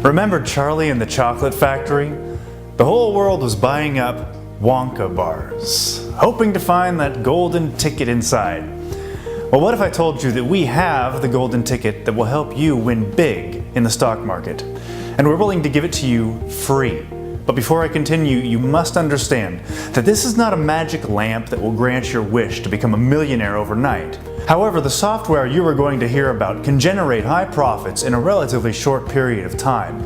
Remember Charlie and the Chocolate Factory? The whole world was buying up Wonka bars, hoping to find that golden ticket inside. Well, what if I told you that we have the golden ticket that will help you win big in the stock market? And we're willing to give it to you free. But before I continue, you must understand that this is not a magic lamp that will grant your wish to become a millionaire overnight. However, the software you are going to hear about can generate high profits in a relatively short period of time.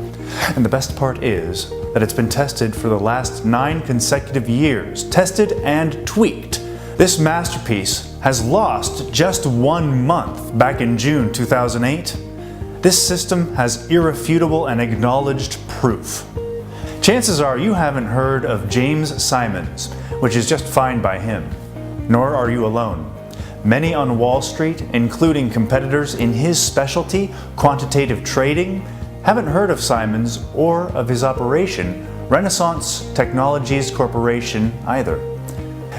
And the best part is that it's been tested for the last 9 consecutive years, tested and tweaked. This masterpiece has lost just 1 month back in June 2008. This system has irrefutable and acknowledged proof. Chances are you haven't heard of James Simons, which is just fine by him. Nor are you alone. Many on Wall Street, including competitors in his specialty, quantitative trading, haven't heard of Simons or of his operation, Renaissance Technologies Corporation, either.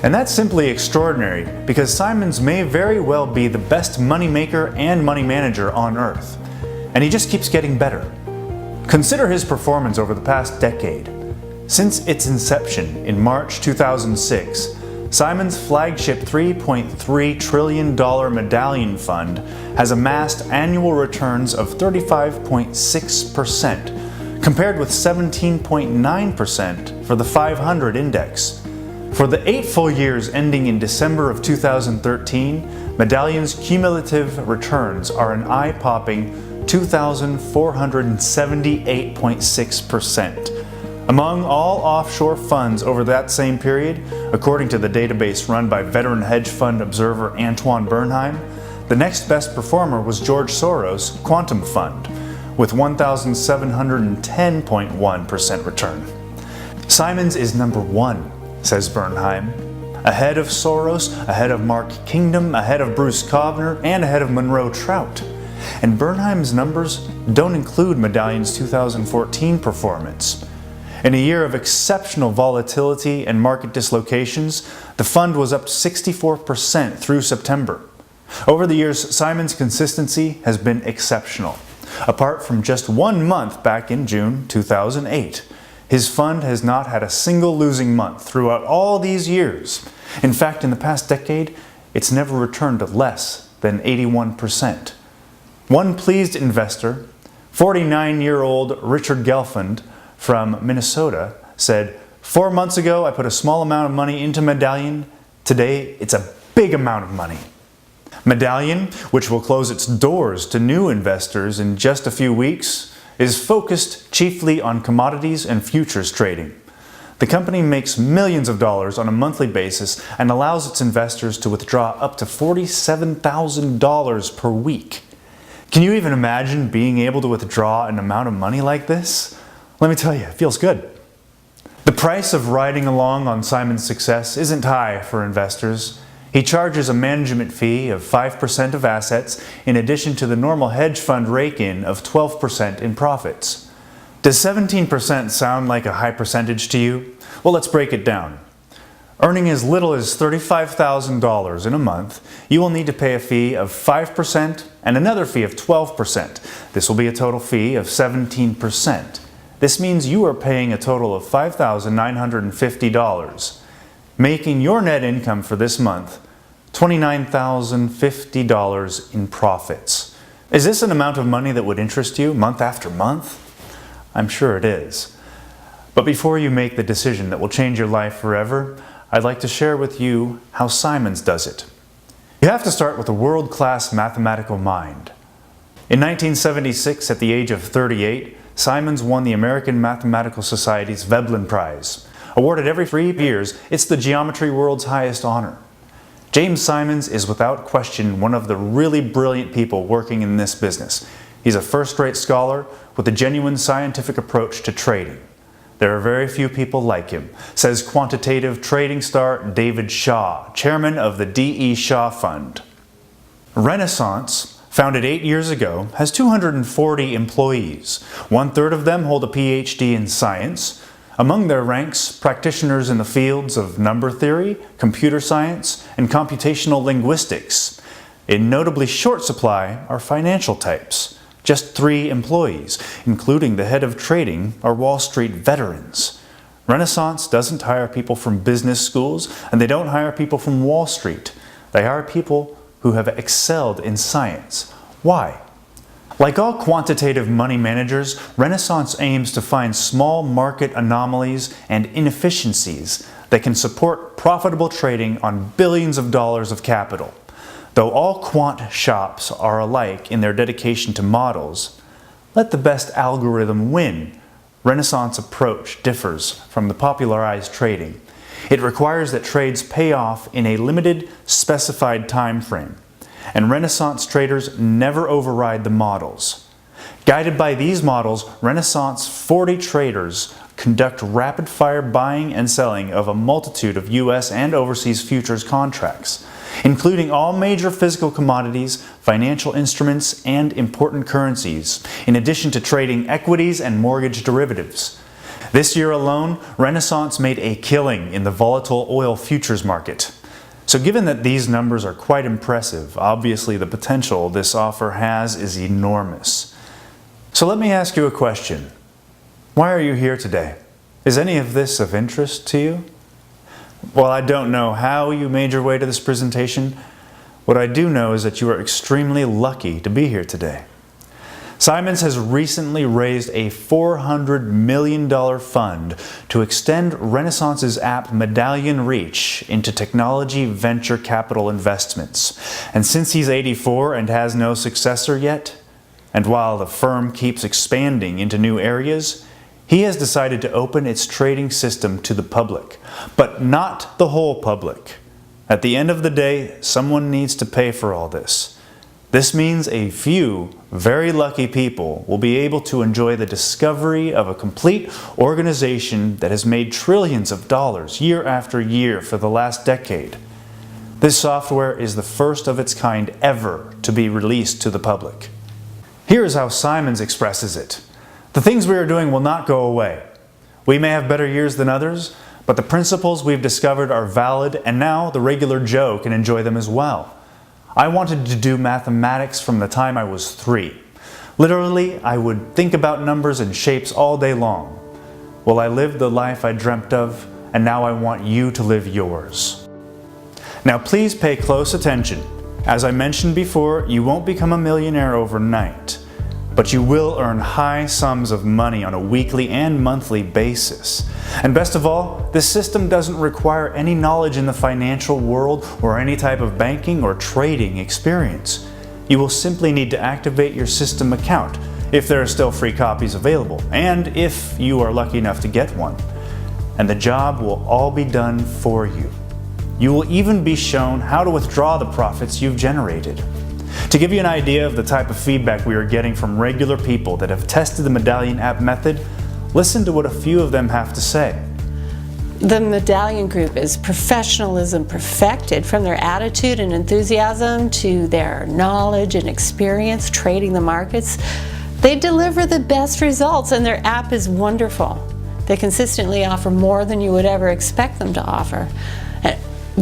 And that's simply extraordinary because Simons may very well be the best moneymaker and money manager on earth. And he just keeps getting better. Consider his performance over the past decade. Since its inception in March 2006, Simons' flagship $3.3 trillion medallion fund has amassed annual returns of 35.6%, compared with 17.9% for the 500 index. For the 8 full years ending in December of 2013, Medallion's cumulative returns are an eye-popping 2,478.6%. Among all offshore funds over that same period, according to the database run by veteran hedge fund observer Antoine Bernheim, the next best performer was George Soros' Quantum Fund, with 1,710.1% return. Simons is number 1, says Bernheim, ahead of Soros, ahead of Mark Kingdom, ahead of Bruce Kovner, and ahead of Monroe Trout. And Bernheim's numbers don't include Medallion's 2014 performance. In a year of exceptional volatility and market dislocations, the fund was up 64% through September. Over the years, Simons' consistency has been exceptional. Apart from just 1 month back in June 2008, his fund has not had a single losing month throughout all these years. In fact, in the past decade, it's never returned to less than 81%. One pleased investor, 49-year-old Richard Gelfand from Minnesota, said, 4 months ago I put a small amount of money into Medallion. Today it's a big amount of money. Medallion, which will close its doors to new investors in just a few weeks, is focused chiefly on commodities and futures trading. The company makes millions of dollars on a monthly basis and allows its investors to withdraw up to $47,000 per week. Can you even imagine being able to withdraw an amount of money like this? Let me tell you, it feels good. The price of riding along on Simons' success isn't high for investors. He charges a management fee of 5% of assets in addition to the normal hedge fund rake-in of 12% in profits. Does 17% sound like a high percentage to you? Well, let's break it down. Earning as little as $35,000 in a month, you will need to pay a fee of 5% and another fee of 12%. This will be a total fee of 17%. This means you are paying a total of $5,950, making your net income for this month $29,050 in profits. Is this an amount of money that would interest you month after month? I'm sure it is. But before you make the decision that will change your life forever, I'd like to share with you how Simons does it. You have to start with a world-class mathematical mind. In 1976, at the age of 38, Simons won the American Mathematical Society's Veblen Prize. Awarded every 3 years, it's the geometry world's highest honor. James Simons is without question one of the really brilliant people working in this business. He's a first-rate scholar with a genuine scientific approach to trading. There are very few people like him, says quantitative trading star David Shaw, chairman of the D.E. Shaw Fund. Renaissance, founded 8 years ago, has 240 employees. 1/3 of them hold a PhD in science. Among their ranks, practitioners in the fields of number theory, computer science, and computational linguistics. In notably short supply are financial types. Just 3 employees, including the head of trading, are Wall Street veterans. Renaissance doesn't hire people from business schools, and they don't hire people from Wall Street. They hire people who have excelled in science. Why? Like all quantitative money managers, Renaissance aims to find small market anomalies and inefficiencies that can support profitable trading on billions of dollars of capital. Though all quant shops are alike in their dedication to models, let the best algorithm win. Renaissance approach differs from the popularized trading. It requires that trades pay off in a limited, specified time frame, and Renaissance traders never override the models. Guided by these models, Renaissance 40 traders conduct rapid-fire buying and selling of a multitude of U.S. and overseas futures contracts, including all major physical commodities, financial instruments, and important currencies, in addition to trading equities and mortgage derivatives. This year alone, Renaissance made a killing in the volatile oil futures market. So given that these numbers are quite impressive, obviously the potential this offer has is enormous. So let me ask you a question. Why are you here today? Is any of this of interest to you? Well, I don't know how you made your way to this presentation. What I do know is that you are extremely lucky to be here today. Simons has recently raised a $400 million fund to extend Renaissance's app Medallion reach into technology venture capital investments. And since he's 84 and has no successor yet, and while the firm keeps expanding into new areas, he has decided to open its trading system to the public, but not the whole public. At the end of the day, someone needs to pay for all this. This means a few very lucky people will be able to enjoy the discovery of a complete organization that has made trillions of dollars year after year for the last decade. This software is the first of its kind ever to be released to the public. Here is how Simons expresses it. The things we are doing will not go away. We may have better years than others, but the principles we've discovered are valid, and now the regular Joe can enjoy them as well. I wanted to do mathematics from the time I was 3. Literally, I would think about numbers and shapes all day long. Well, I lived the life I dreamt of, and now I want you to live yours. Now please pay close attention. As I mentioned before, you won't become a millionaire overnight, but you will earn high sums of money on a weekly and monthly basis. And best of all, this system doesn't require any knowledge in the financial world or any type of banking or trading experience. You will simply need to activate your system account, if there are still free copies available, and if you are lucky enough to get one. And the job will all be done for you. You will even be shown how to withdraw the profits you've generated. To give you an idea of the type of feedback we are getting from regular people that have tested the Medallion app method, listen to what a few of them have to say. The Medallion group is professionalism perfected, from their attitude and enthusiasm to their knowledge and experience trading the markets. They deliver the best results, and their app is wonderful. They consistently offer more than you would ever expect them to offer. And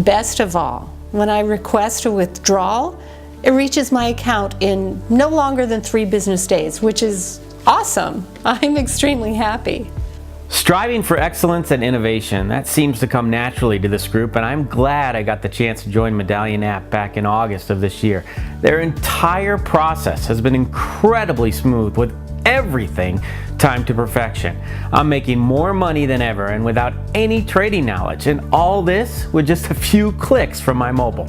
best of all, when I request a withdrawal, it reaches my account in no longer than 3 business days, which is awesome. I'm extremely happy. Striving for excellence and innovation, that seems to come naturally to this group, and I'm glad I got the chance to join Medallion app back in August of this year. Their entire process has been incredibly smooth, with everything timed to perfection. I'm making more money than ever and without any trading knowledge, and all this with just a few clicks from my mobile.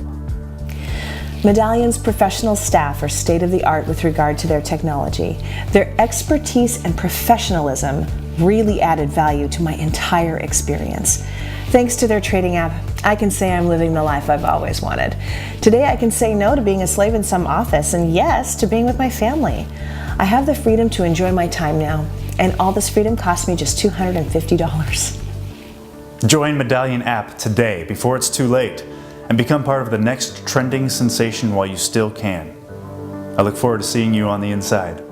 Medallion's professional staff are state-of-the-art with regard to their technology. Their expertise and professionalism really added value to my entire experience. Thanks to their trading app, I can say I'm living the life I've always wanted. Today I can say no to being a slave in some office and yes to being with my family. I have the freedom to enjoy my time now, and all this freedom cost me just $250. Join Medallion app today before it's too late, and become part of the next trending sensation while you still can. I look forward to seeing you on the inside.